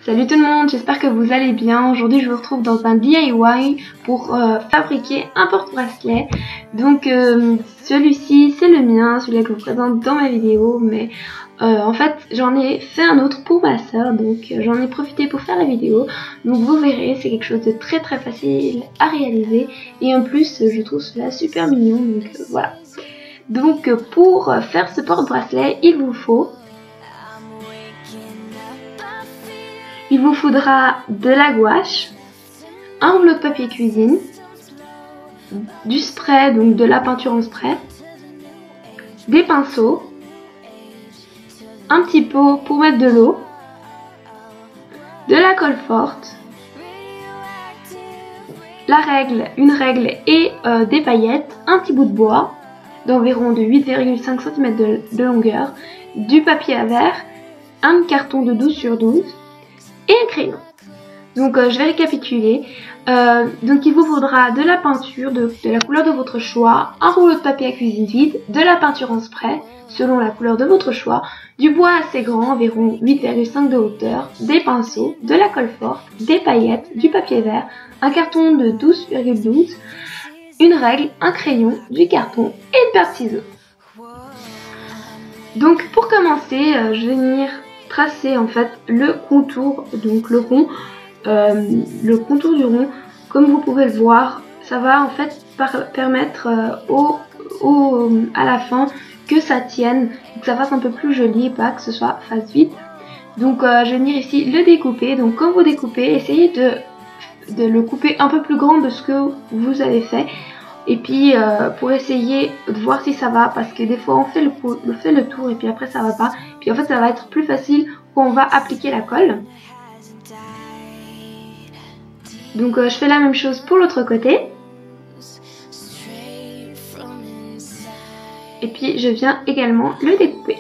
Salut tout le monde, j'espère que vous allez bien. Aujourd'hui je vous retrouve dans un DIY pour fabriquer un porte-bracelet. Donc celui-ci c'est le mien, celui-là que je vous présente dans ma vidéo. Mais en fait j'en ai fait un autre pour ma soeur, donc j'en ai profité pour faire la vidéo. Donc vous verrez, c'est quelque chose de très facile à réaliser. Et en plus je trouve cela super mignon, donc voilà. Donc pour faire ce porte-bracelet il vous faudra de la gouache, un rouleau de papier cuisine, du spray, donc de la peinture en spray, des pinceaux, un petit pot pour mettre de l'eau, de la colle forte, une règle et des paillettes, un petit bout de bois d'environ de 8,5 cm de longueur, du papier à verre, un carton de 12 sur 12 et un crayon. Donc je vais récapituler. Donc il vous faudra de la peinture de la couleur de votre choix, un rouleau de papier à cuisine vide, de la peinture en spray selon la couleur de votre choix, du bois assez grand, environ 8,5 de hauteur, des pinceaux, de la colle forte, des paillettes, du papier vert, un carton de 12,12, une règle, un crayon, du carton et une paire de ciseaux. Donc pour commencer, je vais venir tracer en fait le contour, donc le rond, le contour du rond. Comme vous pouvez le voir, ça va en fait permettre à la fin que ça tienne, que ça fasse un peu plus joli et pas que ce soit face vide. Donc je vais venir ici le découper. Donc quand vous découpez, essayez de le couper un peu plus grand de ce que vous avez fait. Et puis pour essayer de voir si ça va, parce que des fois on fait le tour et puis après ça va pas. Puis en fait ça va être plus facile quand on va appliquer la colle. Donc je fais la même chose pour l'autre côté. Et puis je viens également le découper.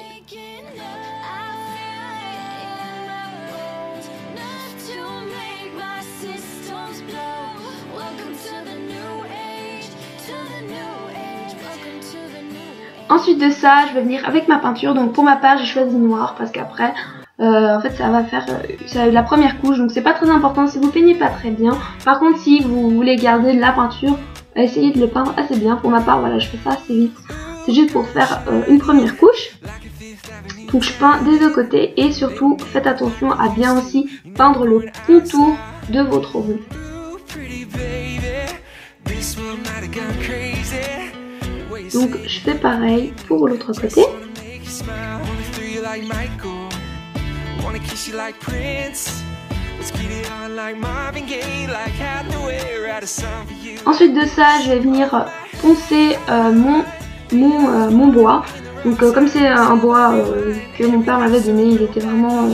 Ensuite de ça, je vais venir avec ma peinture. Donc pour ma part, j'ai choisi noir parce qu'après, en fait, ça va faire la première couche. Donc c'est pas très important si vous peignez pas très bien. Par contre, si vous voulez garder de la peinture, essayez de le peindre assez bien. Pour ma part, voilà, je fais ça assez vite. C'est juste pour faire une première couche. Donc je peins des deux côtés et surtout faites attention à bien aussi peindre le contour de votre rond. Donc je fais pareil pour l'autre côté. Ensuite de ça, je vais venir poncer mon bois. Donc comme c'est un bois que mon père m'avait donné, il était vraiment,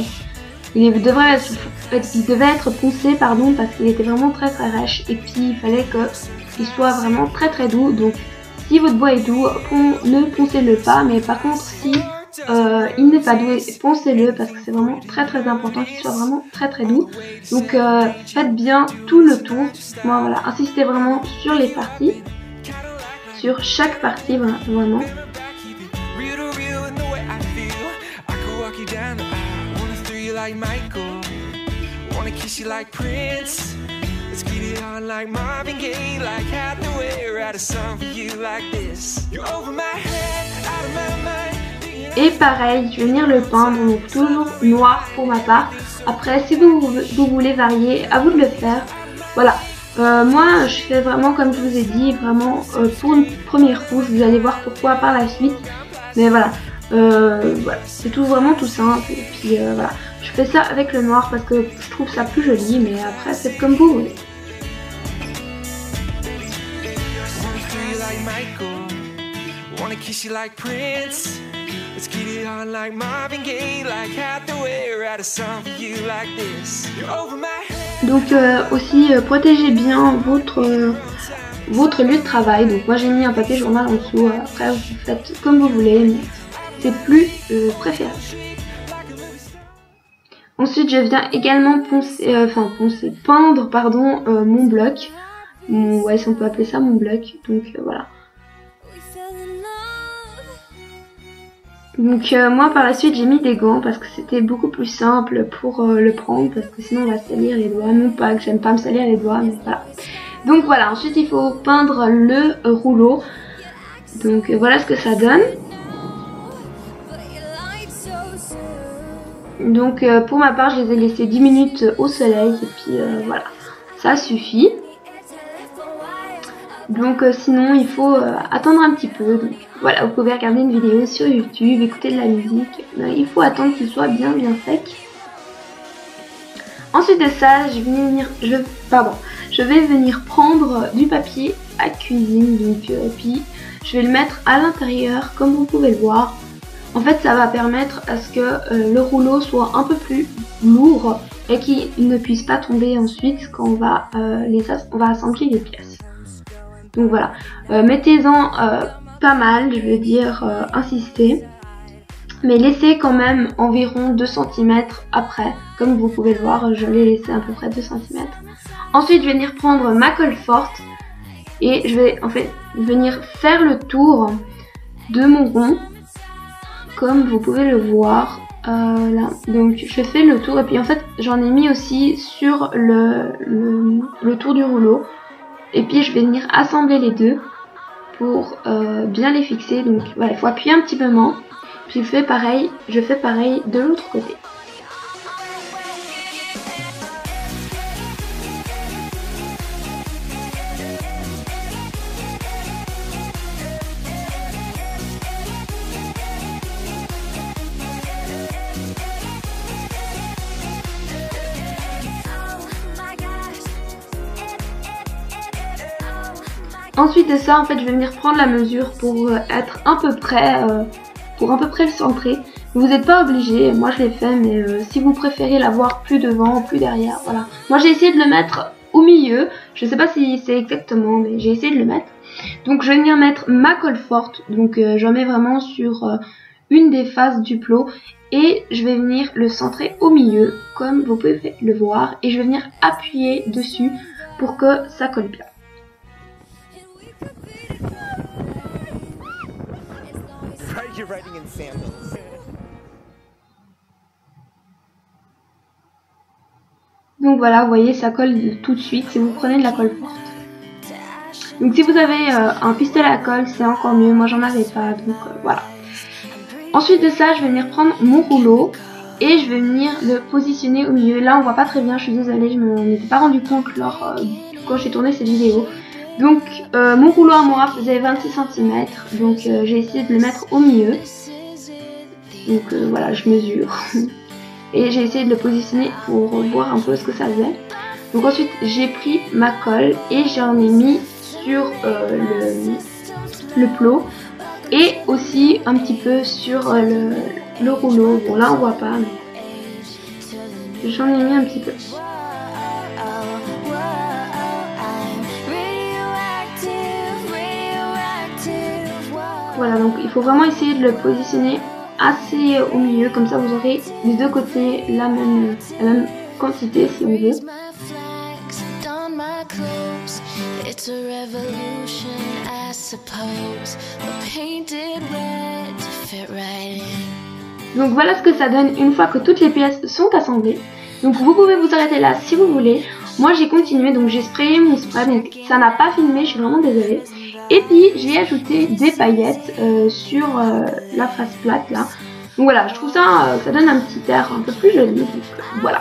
il devait être poncé pardon, parce qu'il était vraiment très rêche et puis il fallait qu'il soit vraiment très doux. Donc si votre bois est doux, ne poncez-le pas, mais par contre si il n'est pas doux, poncez-le parce que c'est vraiment très important qu'il soit vraiment très doux. Donc faites bien tout le tour. Moi voilà, insistez vraiment sur les parties, sur chaque partie vraiment. Et pareil, je vais venir le peindre, donc toujours noir pour ma part. Après, si vous voulez varier, à vous de le faire. Voilà. Moi, je fais vraiment comme je vous ai dit, vraiment pour une première couche. Vous allez voir pourquoi par la suite. Mais voilà, voilà, c'est vraiment tout simple. Et puis voilà, je fais ça avec le noir parce que je trouve ça plus joli. Mais après, faites comme vous voulez. Donc aussi protégez bien votre lieu de travail. Donc moi j'ai mis un papier journal en dessous. Après vous faites comme vous voulez, mais c'est plus préférable. Ensuite je viens également peindre pardon, mon bloc. Ouais, si on peut appeler ça mon bloc. Donc voilà. Donc moi par la suite j'ai mis des gants parce que c'était beaucoup plus simple pour le prendre, parce que sinon on va se salir les doigts. Non pas que j'aime pas me salir les doigts, mais voilà. Donc voilà, ensuite il faut peindre le rouleau. Donc voilà ce que ça donne. Donc pour ma part je les ai laissés 10 minutes au soleil et puis voilà, ça suffit. Donc sinon il faut attendre un petit peu. Donc voilà, vous pouvez regarder une vidéo sur YouTube, écouter de la musique. Il faut attendre qu'il soit bien sec. Ensuite de ça, je vais venir prendre du papier à cuisine. Donc puis je vais le mettre à l'intérieur comme vous pouvez le voir. En fait ça va permettre à ce que le rouleau soit un peu plus lourd et qu'il ne puisse pas tomber ensuite quand on va assembler les pièces. Donc voilà, mettez-en pas mal, je veux dire insistez, mais laissez quand même environ 2 cm après, comme vous pouvez le voir, je l'ai laissé à peu près 2 cm. Ensuite je vais venir prendre ma colle forte et je vais en fait venir faire le tour de mon rond, comme vous pouvez le voir là. Donc je fais le tour et puis en fait j'en ai mis aussi sur le tour du rouleau. Et puis je vais venir assembler les deux pour bien les fixer. Donc voilà, il faut appuyer un petit peu moins. Puis je fais pareil de l'autre côté. Ensuite de ça, en fait, je vais venir prendre la mesure pour être à peu près, le centrer. Vous n'êtes pas obligé, moi je l'ai fait, mais si vous préférez l'avoir plus devant, plus derrière, voilà. Moi j'ai essayé de le mettre au milieu, je sais pas si c'est exactement, mais j'ai essayé de le mettre. Donc je vais venir mettre ma colle forte, donc j'en mets vraiment sur une des faces du plot. Et je vais venir le centrer au milieu, comme vous pouvez le voir. Et je vais venir appuyer dessus pour que ça colle bien. Donc voilà, vous voyez, ça colle tout de suite si vous prenez de la colle forte. Donc si vous avez un pistolet à colle, c'est encore mieux. Moi j'en avais pas, donc voilà. Ensuite de ça, je vais venir prendre mon rouleau et je vais venir le positionner au milieu. Là on voit pas très bien, je suis désolée, je m'en étais pas rendu compte quand j'ai tourné cette vidéo. Donc mon rouleau à moi faisait 26 cm, donc j'ai essayé de le mettre au milieu. Donc voilà, je mesure. Et j'ai essayé de le positionner pour voir un peu ce que ça faisait. Donc ensuite j'ai pris ma colle et j'en ai mis sur le plot. Et aussi un petit peu sur le rouleau. Bon là on voit pas, mais j'en ai mis un petit peu. Voilà, donc il faut vraiment essayer de le positionner assez au milieu, comme ça vous aurez des deux côtés la même quantité si on veut. Donc voilà ce que ça donne une fois que toutes les pièces sont assemblées. Donc vous pouvez vous arrêter là si vous voulez. Moi j'ai continué, donc j'ai sprayé mon spray, donc ça n'a pas filmé, je suis vraiment désolée. Et puis j'ai ajouté des paillettes sur la face plate là. Donc voilà, je trouve ça, ça donne un petit air un peu plus joli. Donc voilà.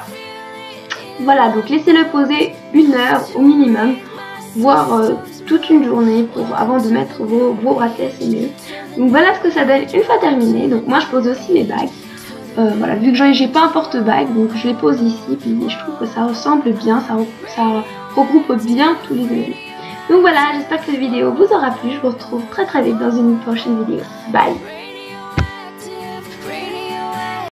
Voilà, donc laissez-le poser 1 heure au minimum, voire toute une journée avant de mettre vos bracelets, c'est mieux. Donc voilà ce que ça donne une fois terminé. Donc moi je pose aussi mes bagues. Voilà, vu que j'ai pas un porte-bague, donc je les pose ici, puis je trouve que ça ressemble bien, ça regroupe bien tous les éléments. Donc voilà, j'espère que cette vidéo vous aura plu, je vous retrouve très vite dans une prochaine vidéo. Bye!